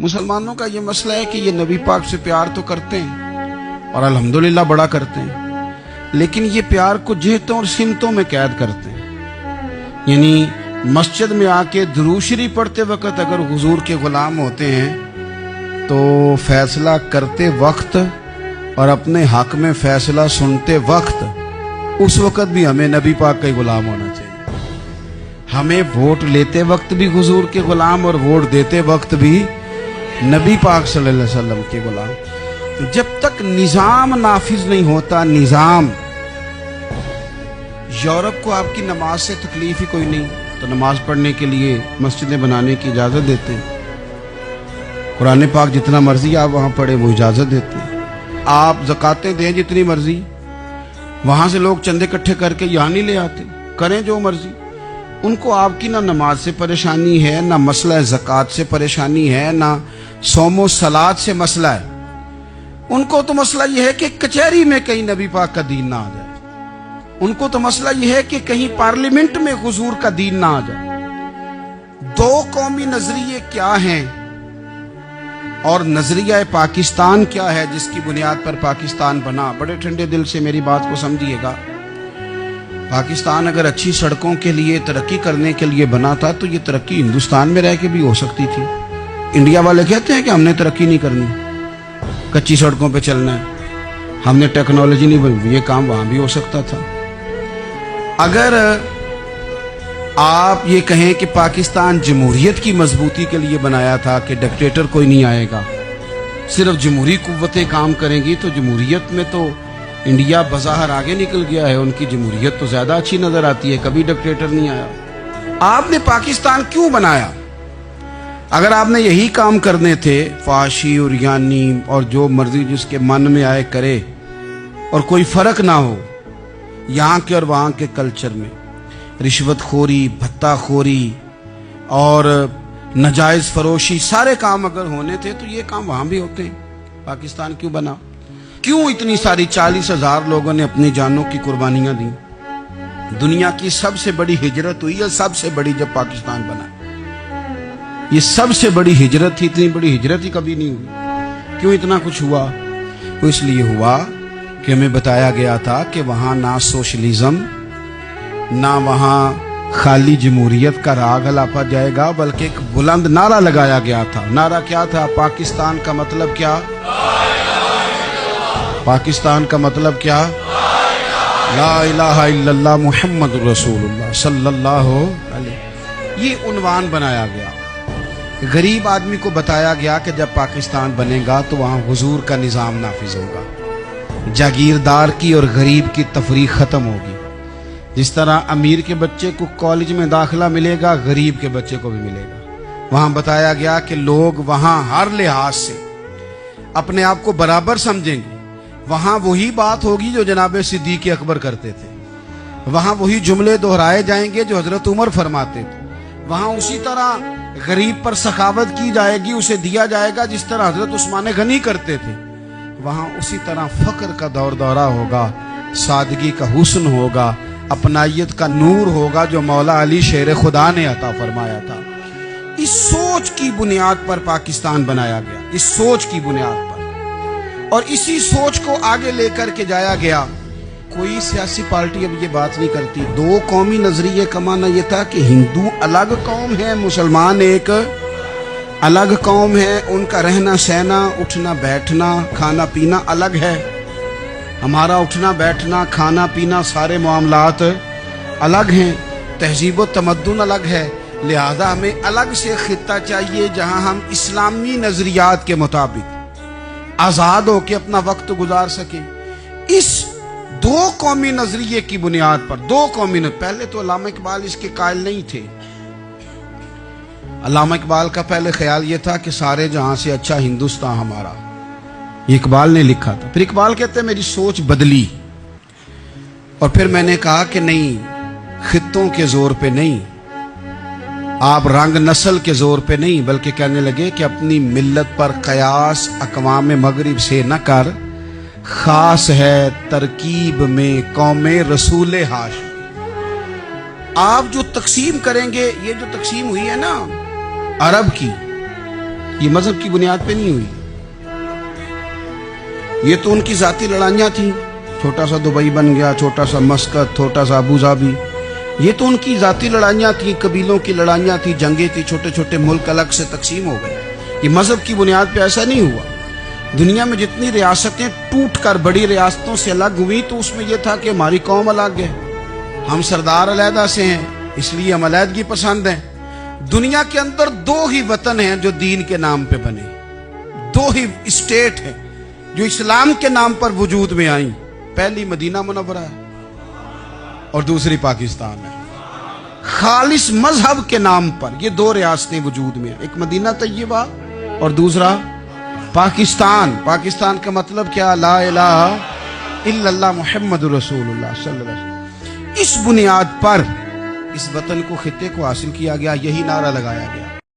मुसलमानों का ये मसला है कि ये नबी पाक से प्यार तो करते हैं और अल्हम्दुलिल्लाह बड़ा करते हैं, लेकिन ये प्यार को जिहतों और सिमतों में कैद करते हैं। यानी मस्जिद में आके दुरूद शरीफ पढ़ते वक्त अगर हुजूर के गुलाम होते हैं तो फैसला करते वक्त और अपने हक में फैसला सुनते वक्त उस वक्त भी हमें नबी पाक का ही गुलाम होना चाहिए। हमें वोट लेते वक्त भी हुजूर के गुलाम और वोट देते वक्त भी नबी पाक सल्लल्लाहु अलैहि वसल्लम के गुलाम। तो जब तक निजाम नाफिज नहीं होता, निजाम, यूरोप को आपकी नमाज से तकलीफ ही कोई नहीं तो नमाज पढ़ने के लिए मस्जिदें बनाने की इजाजत देते हैं। कुरान पाक जितना मर्जी आप वहां पढ़े वो इजाजत देते हैं। आप ज़कातें दें जितनी मर्जी, वहां से लोग चंदे इकट्ठे करके यहाँ नहीं ले आते, करें जो मर्जी। उनको आपकी ना नमाज से परेशानी है, ना मसला ज़कात से परेशानी है, ना सोमो सलात से मसला है। उनको तो मसला यह है कि कचहरी में कहीं नबी पाक का दीन ना आ जाए। उनको तो मसला यह है कि कहीं पार्लियामेंट में हुजूर का दीन ना आ जाए। दो कौमी नजरिए क्या हैं और नजरिया पाकिस्तान क्या है जिसकी बुनियाद पर पाकिस्तान बना। बड़े ठंडे दिल से मेरी बात को समझिएगा। पाकिस्तान अगर अच्छी सड़कों के लिए, तरक्की करने के लिए बना था तो ये तरक्की हिंदुस्तान में रह के भी हो सकती थी। इंडिया वाले कहते हैं कि हमने तरक्की नहीं करनी, कच्ची सड़कों पे चलना है, हमने टेक्नोलॉजी नहीं बनी। ये काम वहां भी हो सकता था। अगर आप ये कहें कि पाकिस्तान जमहूरियत की मजबूती के लिए बनाया था कि डिक्टेटर कोई नहीं आएगा, सिर्फ जमहूरी कुव्वतें काम करेंगी, तो जमहूरियत में तो इंडिया बज़ाहिर आगे निकल गया है। उनकी जमहूरियत तो ज्यादा अच्छी नजर आती है, कभी डिक्टेटर नहीं आया। आपने पाकिस्तान क्यों बनाया? अगर आपने यही काम करने थे, फाशी और यानी और जो मर्जी जिसके मन में आए करे और कोई फर्क ना हो यहाँ के और वहाँ के कल्चर में, रिश्वतखोरी, भत्ताखोरी और नजायज फरोशी, सारे काम अगर होने थे तो ये काम वहां भी होते हैं। पाकिस्तान क्यों बना? क्यों इतनी सारी 40,000 लोगों ने अपनी जानों की कुर्बानियां दी? दुनिया की सबसे बड़ी हिजरत हुई है, सबसे बड़ी, जब पाकिस्तान बना। ये सबसे बड़ी हिजरत थी, इतनी बड़ी हिजरत ही कभी नहीं हुई। क्यों इतना कुछ हुआ? वो इसलिए हुआ कि हमें बताया गया था कि वहां ना सोशलिज्म, ना वहां खाली जमहूरियत का राग अलापा जाएगा, बल्कि एक बुलंद नारा लगाया गया था। नारा क्या था? पाकिस्तान का मतलब क्या? पाकिस्तान का मतलब क्या? ला इलाहा इल्लल्लाह मुहम्मद रसूलुल्लाह सल्लल्लाहु अलैहि। ये उन्वान बनाया गया। गरीब आदमी को बताया गया कि जब पाकिस्तान बनेगा तो वहां हुजूर का निजाम नाफिज होगा, जागीरदार की और गरीब की तफरीक खत्म होगी। जिस तरह अमीर के बच्चे को कॉलेज में दाखिला मिलेगा, गरीब के बच्चे को भी मिलेगा। वहां बताया गया कि लोग वहां हर लिहाज से अपने आप को बराबर समझेंगे। वहां वही बात होगी जो जनाब सिद्दीक अकबर करते थे। वहां वही जुमले दोहराए जाएंगे जो हजरत उमर फरमाते थे। वहां उसी तरह गरीब पर सखावत की जाएगी, उसे दिया जाएगा जिस तरह हजरत उस्मान गनी करते थे। वहां उसी तरह फक्र का दौर दौरा होगा, सादगी का हुस्न होगा, अपनायत का नूर होगा जो मौला अली शेर खुदा ने अता फरमाया था। इस सोच की बुनियाद पर पाकिस्तान बनाया गया, इस सोच की बुनियाद पर, और इसी सोच को आगे लेकर के जाया गया। कोई सियासी पार्टी अब ये बात नहीं करती। दो कौमी नजरिए का माना यह था कि हिंदू अलग कौम है, मुसलमान एक अलग कौम है, उनका रहना सहना, उठना बैठना, खाना पीना अलग है। हमारा उठना बैठना, खाना पीना, सारे मामलात अलग हैं, तहजीब व तमद्दुन अलग है। लिहाजा हमें अलग से खित्ता चाहिए जहां हम इस्लामी नजरियात के मुताबिक आजाद होकर अपना वक्त गुजार सके। इस दो कौमी नजरिए की बुनियाद पर, दो कौमी पहले तो अल्लामा इकबाल इसके कायल नहीं थे। अल्लामा इकबाल का पहले ख्याल यह था कि सारे जहां से अच्छा हिंदुस्तान हमारा, ये इकबाल ने लिखा था। फिर इकबाल कहते हैं मेरी सोच बदली और फिर मैंने कहा कि नहीं, खित्तों के जोर पे नहीं, आप रंग नस्ल के जोर पे नहीं, बल्कि कहने लगे कि अपनी मिल्लत पर कयास अक़वाम मगरिब से न कर, खास है तरकीब में कौमे रसूल हाशिम। आप जो तकसीम करेंगे, ये जो तकसीम हुई है ना अरब की, یہ مذہب کی بنیاد پہ نہیں ہوئی. یہ تو ان کی ذاتی لڑائیاں تھیں. چھوٹا سا دبئی بن گیا, چھوٹا سا مسقط, چھوٹا سا ابو ظبی. یہ تو ان کی ذاتی لڑائیاں تھیں, قبیلوں کی لڑائیاں تھیں, جنگیں تھیں, چھوٹے چھوٹے ملک الگ سے تقسیم ہو گئے. یہ مذہب کی بنیاد پہ ایسا نہیں ہوا. دنیا میں جتنی ریاستیں ٹوٹ کر بڑی ریاستوں سے الگ ہوئی تو اس میں یہ تھا کہ ہماری قوم الگ ہے, ہم سردار علیحدہ سے ہیں, اس لیے ہم علیحدگی پسند ہیں. دنیا کے اندر 2 ہی وطن ہیں جو دین کے نام پہ بنے, 2 ہی اسٹیٹ ہیں جو اسلام کے نام پر وجود میں آئیں. پہلی مدینہ منورہ ہے اور دوسری پاکستان ہے. خالص مذہب کے نام پر یہ 2 ریاستیں وجود میں ہیں, ایک مدینہ طیبہ اور دوسرا پاکستان. پاکستان کا مطلب کیا؟ لا الہ الا اللہ محمد رسول اللہ صلی اللہ علیہ وسلم. اس بنیاد پر اس وطن کو, خطے کو حاصل کیا گیا, یہی نعرہ لگایا گیا.